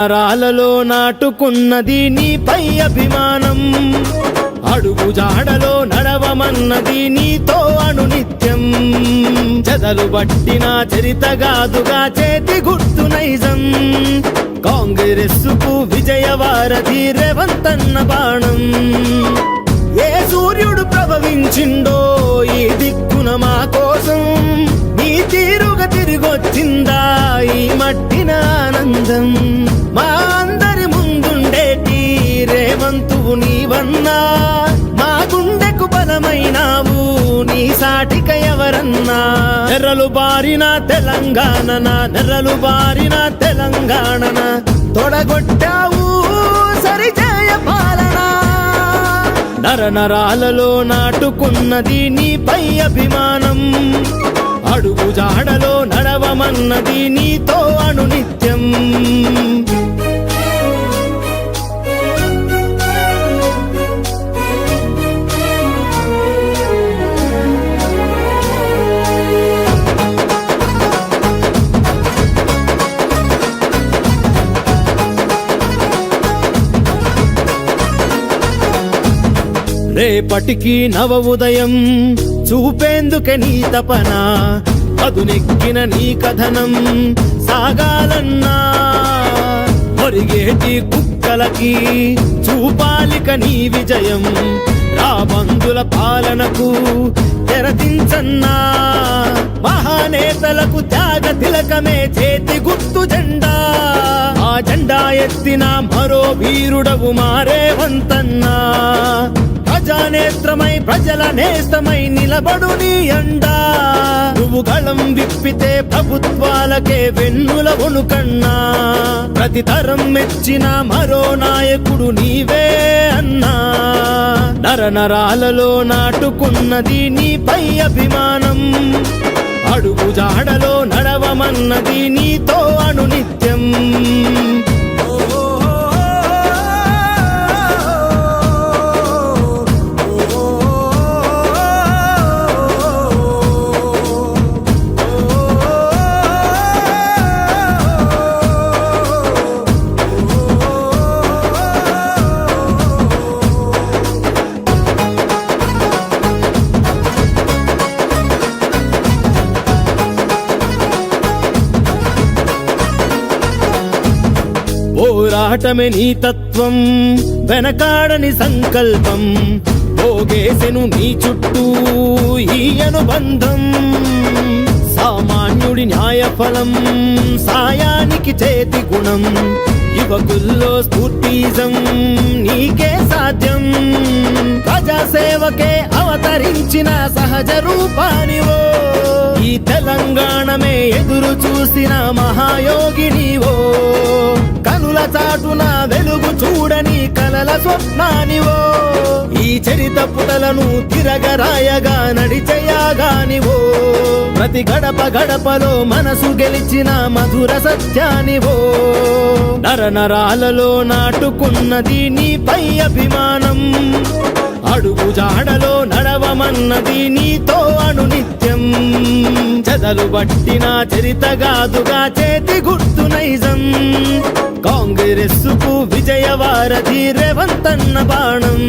రాలలో నాటుకున్నది నీపై అభిమానం, అడుగు జాడలో నడవమన్నది నీతో అనునిత్యం. చెదలు పట్టిన చరితగాదుగా చేతి గుర్తు నైజం, కాంగ్రెస్సుకు విజయవారధి రేవంతన్న బాణం. ఏ సూర్యుడు ప్రభవించిండో ఈ దిక్కున మా కోసం, నీ తీరుగా తిరిగొచ్చిందా ఈ మట్టిన ఆనందం. మా అందరి ముందుండేటి రేవంతువు నీవన్నా, మా గుండెకు బలమైనావు నీ సాటిక ఎవరన్నా. నెర్రలు బారిన తెలంగాణన, నెర్రలు బారిన తెలంగాణన తొడగొట్టావు సరిజయ పాలన. నరనరాలలో నాటుకున్నది నీపై అభిమానం, అడుగు జాడలో నడవమన్నది నీతో అనునిత్యం. రేపటికి నవ ఉదయం చూపేందుకే నీ తపన, అదునెక్కిన నీ కథనం సాగాలన్నా. ఒరిగేటి కుక్కలకి చూపాలిక నీ విజయం, రాబందుల పాలనకు తెరదించన్నా. మహానేతలకు త్యాగ తిలకమే చేతి గుర్తు జెండా, ఆ జెండా ఎత్తిన మరో వీరుడవు మారేవంతన్నా. ప్రజానేత్రమై ప్రజల నేస్తమై నిలబడు నీ అండా, నువ్వు గళం విప్పితే ప్రభుత్వాలకే వెన్నుల వణుకన్నా. ప్రతి తరం మెచ్చిన మరో నాయకుడు నీవే అన్నా. నరనరాలలో నాటుకున్నది నీపై అభిమానం, అడుగు జాడలో నడవమన్నది నీతో అనునిత్యం. పోరాటమే నీ తత్వం, వెనకాడని సంకల్పం, పోగేసెను నీ చుట్టూ ఈ అనుబంధం. సామాన్యుడి న్యాయఫలం, సాయానికి చేతి గుణం, యువకుల్లో స్ఫూర్తిజం నీకే సాధ్యం. ప్రజాసేవకే అవతరించిన సహజ రూపానివో, ఈ తెలంగాణమే ఎదురు చూసిన మహాయోగినివో. కనుల చాటున వెలుగు చూడని కలల స్వప్నానివో, ఈ చరిత పుటలను తిరగరాయగా నడిచేయగానివో. ప్రతి గడప గడపలో మనసు గెలిచిన మధుర సత్యానివో. నరనరాలలో నాటుకున్నది నీపై అభిమానం, అడుగు జాడలో నడవమన్నది నీతో అనునిత్యం. చెదలు పట్టిన చరితగాదుగా చేతి గుర్తు నైజం, కాంగ్రెస్సుకు విజయవారధి రేవంతన్న బాణం.